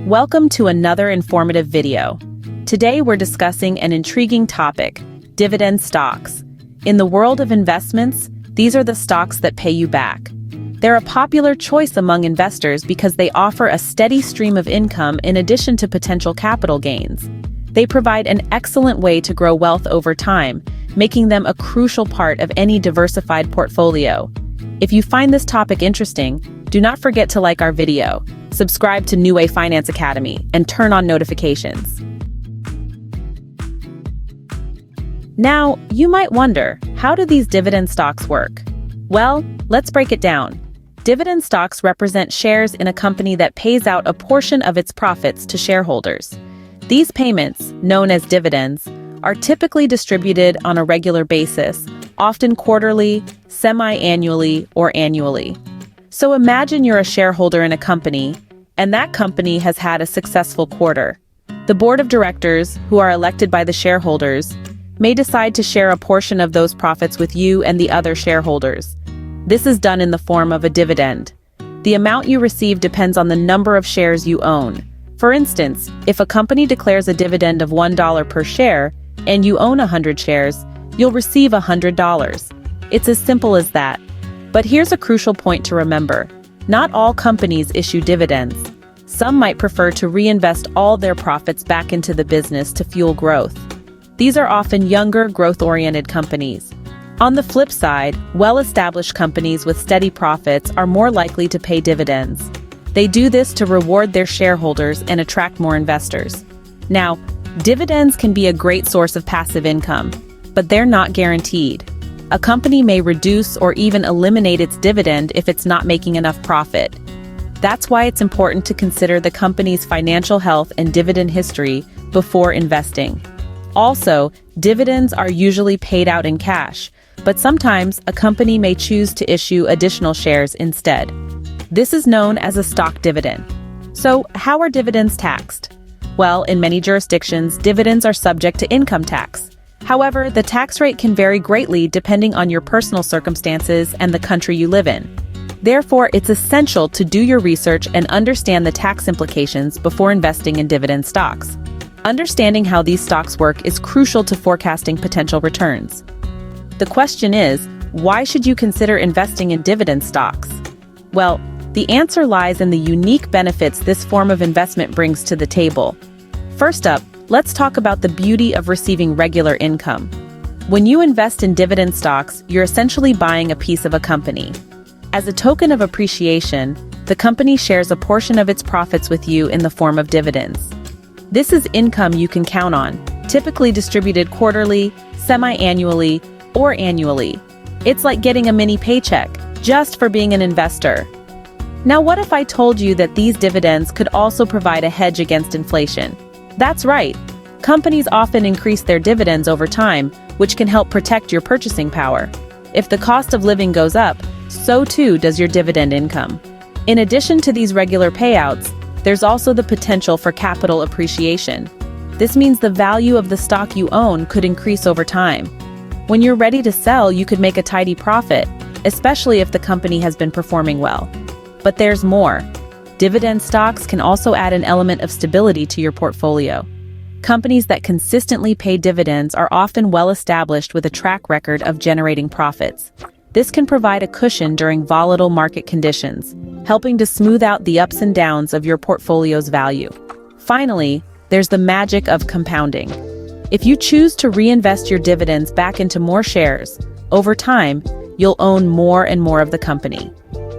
Welcome to another informative video. Today we're discussing an intriguing topic, dividend stocks. In the world of investments, these are the stocks that pay you back. They're a popular choice among investors because they offer a steady stream of income in addition to potential capital gains. They provide an excellent way to grow wealth over time, making them a crucial part of any diversified portfolio. If you find this topic interesting, do not forget to like our video, subscribe to New Way Finance Academy, and turn on notifications. Now, you might wonder, how do these dividend stocks work? Well, let's break it down. Dividend stocks represent shares in a company that pays out a portion of its profits to shareholders. These payments, known as dividends, are typically distributed on a regular basis, often quarterly, semi-annually, or annually. So imagine you're a shareholder in a company, and that company has had a successful quarter. The board of directors, who are elected by the shareholders, may decide to share a portion of those profits with you and the other shareholders. This is done in the form of a dividend. The amount you receive depends on the number of shares you own. For instance, if a company declares a dividend of $1 per share, and you own 100 shares, you'll receive $100. It's as simple as that. But here's a crucial point to remember. Not all companies issue dividends. Some might prefer to reinvest all their profits back into the business to fuel growth. These are often younger, growth-oriented companies. On the flip side, well-established companies with steady profits are more likely to pay dividends. They do this to reward their shareholders and attract more investors. Now, dividends can be a great source of passive income, but they're not guaranteed. A company may reduce or even eliminate its dividend if it's not making enough profit. That's why it's important to consider the company's financial health and dividend history before investing. Also, dividends are usually paid out in cash, but sometimes a company may choose to issue additional shares instead. This is known as a stock dividend. So, how are dividends taxed? Well, in many jurisdictions, dividends are subject to income tax. However, the tax rate can vary greatly depending on your personal circumstances and the country you live in. Therefore, it's essential to do your research and understand the tax implications before investing in dividend stocks. Understanding how these stocks work is crucial to forecasting potential returns. The question is, why should you consider investing in dividend stocks? Well, the answer lies in the unique benefits this form of investment brings to the table. First up, let's talk about the beauty of receiving regular income. When you invest in dividend stocks, you're essentially buying a piece of a company. As a token of appreciation, the company shares a portion of its profits with you in the form of dividends. This is income you can count on, typically distributed quarterly, semi-annually, or annually. It's like getting a mini paycheck, just for being an investor. Now, what if I told you that these dividends could also provide a hedge against inflation? That's right. Companies often increase their dividends over time, which can help protect your purchasing power. If the cost of living goes up, so too does your dividend income. In addition to these regular payouts, there's also the potential for capital appreciation. This means the value of the stock you own could increase over time. When you're ready to sell, you could make a tidy profit, especially if the company has been performing well. But there's more. Dividend stocks can also add an element of stability to your portfolio. Companies that consistently pay dividends are often well established with a track record of generating profits. This can provide a cushion during volatile market conditions, helping to smooth out the ups and downs of your portfolio's value. Finally, there's the magic of compounding. If you choose to reinvest your dividends back into more shares, over time, you'll own more and more of the company.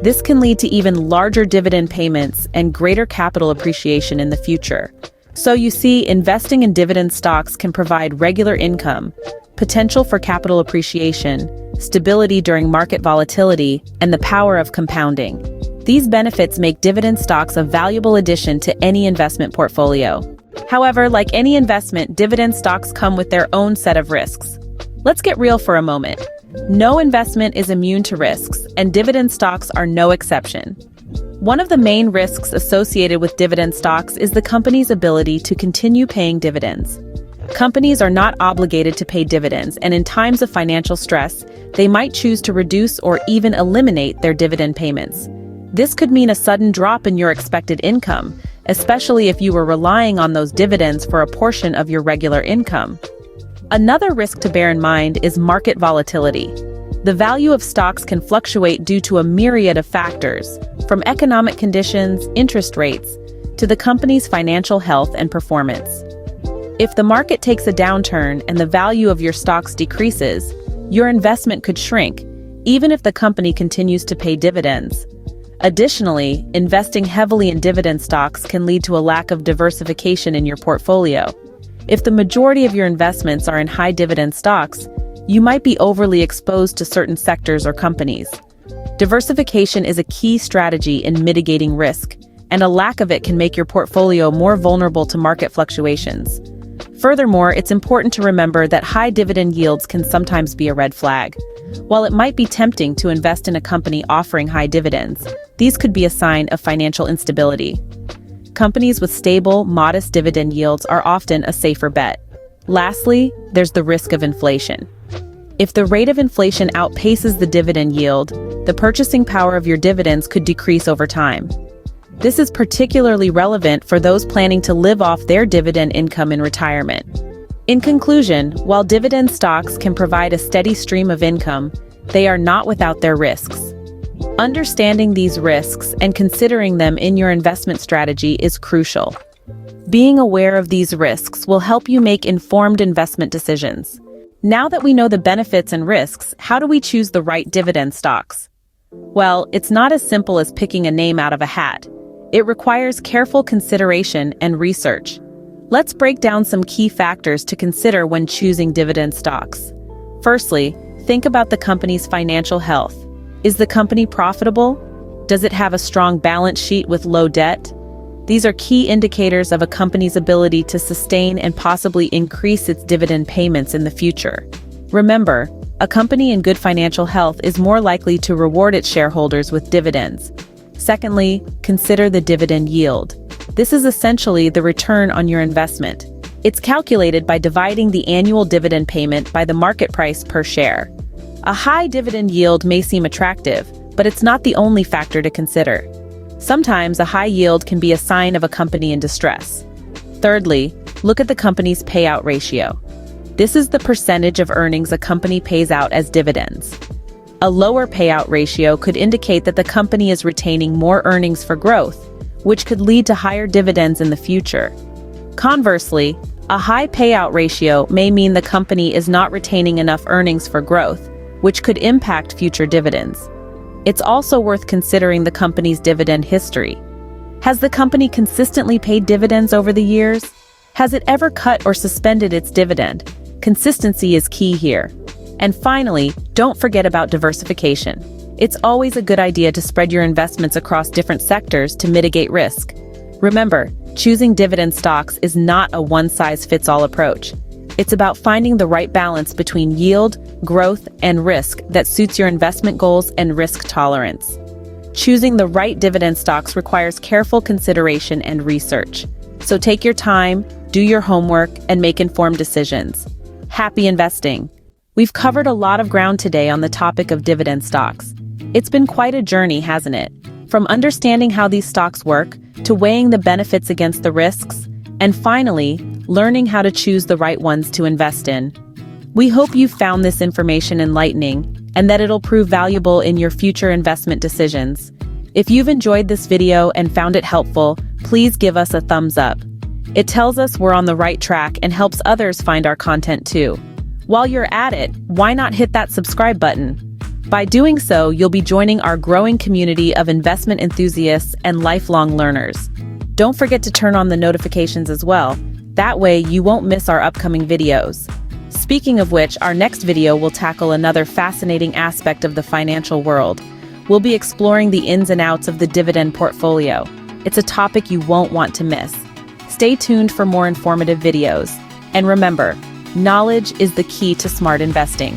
This can lead to even larger dividend payments and greater capital appreciation in the future. So you see, investing in dividend stocks can provide regular income, potential for capital appreciation, stability during market volatility, and the power of compounding. These benefits make dividend stocks a valuable addition to any investment portfolio. However, like any investment, dividend stocks come with their own set of risks. Let's get real for a moment. No investment is immune to risks, and dividend stocks are no exception. One of the main risks associated with dividend stocks is the company's ability to continue paying dividends. Companies are not obligated to pay dividends, and in times of financial stress, they might choose to reduce or even eliminate their dividend payments. This could mean a sudden drop in your expected income, especially if you were relying on those dividends for a portion of your regular income. Another risk to bear in mind is market volatility. The value of stocks can fluctuate due to a myriad of factors, from economic conditions, interest rates, to the company's financial health and performance. If the market takes a downturn and the value of your stocks decreases, your investment could shrink, even if the company continues to pay dividends. Additionally, investing heavily in dividend stocks can lead to a lack of diversification in your portfolio. If the majority of your investments are in high dividend stocks, you might be overly exposed to certain sectors or companies. Diversification is a key strategy in mitigating risk, and a lack of it can make your portfolio more vulnerable to market fluctuations. Furthermore, it's important to remember that high dividend yields can sometimes be a red flag. While it might be tempting to invest in a company offering high dividends, these could be a sign of financial instability. Companies with stable, modest dividend yields are often a safer bet. Lastly, there's the risk of inflation. If the rate of inflation outpaces the dividend yield, the purchasing power of your dividends could decrease over time. This is particularly relevant for those planning to live off their dividend income in retirement. In conclusion, while dividend stocks can provide a steady stream of income, they are not without their risks. Understanding these risks and considering them in your investment strategy is crucial. Being aware of these risks will help you make informed investment decisions. Now that we know the benefits and risks, how do we choose the right dividend stocks? Well, it's not as simple as picking a name out of a hat. It requires careful consideration and research. Let's break down some key factors to consider when choosing dividend stocks. Firstly, think about the company's financial health. Is the company profitable? Does it have a strong balance sheet with low debt? These are key indicators of a company's ability to sustain and possibly increase its dividend payments in the future. Remember, a company in good financial health is more likely to reward its shareholders with dividends. Secondly, consider the dividend yield. This is essentially the return on your investment. It's calculated by dividing the annual dividend payment by the market price per share. A high dividend yield may seem attractive, but it's not the only factor to consider. Sometimes a high yield can be a sign of a company in distress. Thirdly, look at the company's payout ratio. This is the percentage of earnings a company pays out as dividends. A lower payout ratio could indicate that the company is retaining more earnings for growth, which could lead to higher dividends in the future. Conversely, a high payout ratio may mean the company is not retaining enough earnings for growth, which could impact future dividends. It's also worth considering the company's dividend history. Has the company consistently paid dividends over the years? Has it ever cut or suspended its dividend? Consistency is key here. And finally, don't forget about diversification. It's always a good idea to spread your investments across different sectors to mitigate risk. Remember, choosing dividend stocks is not a one-size-fits-all approach. It's about finding the right balance between yield, growth, and risk that suits your investment goals and risk tolerance. Choosing the right dividend stocks requires careful consideration and research. So take your time, do your homework, and make informed decisions. Happy investing! We've covered a lot of ground today on the topic of dividend stocks. It's been quite a journey, hasn't it? From understanding how these stocks work, to weighing the benefits against the risks, and finally, learning how to choose the right ones to invest in. We hope you found this information enlightening and that it'll prove valuable in your future investment decisions. If you've enjoyed this video and found it helpful, please give us a thumbs up. It tells us we're on the right track and helps others find our content too. While you're at it, why not hit that subscribe button? By doing so, you'll be joining our growing community of investment enthusiasts and lifelong learners. Don't forget to turn on the notifications as well. That way, you won't miss our upcoming videos. Speaking of which, our next video will tackle another fascinating aspect of the financial world. We'll be exploring the ins and outs of the dividend portfolio. It's a topic you won't want to miss. Stay tuned for more informative videos. And remember, knowledge is the key to smart investing.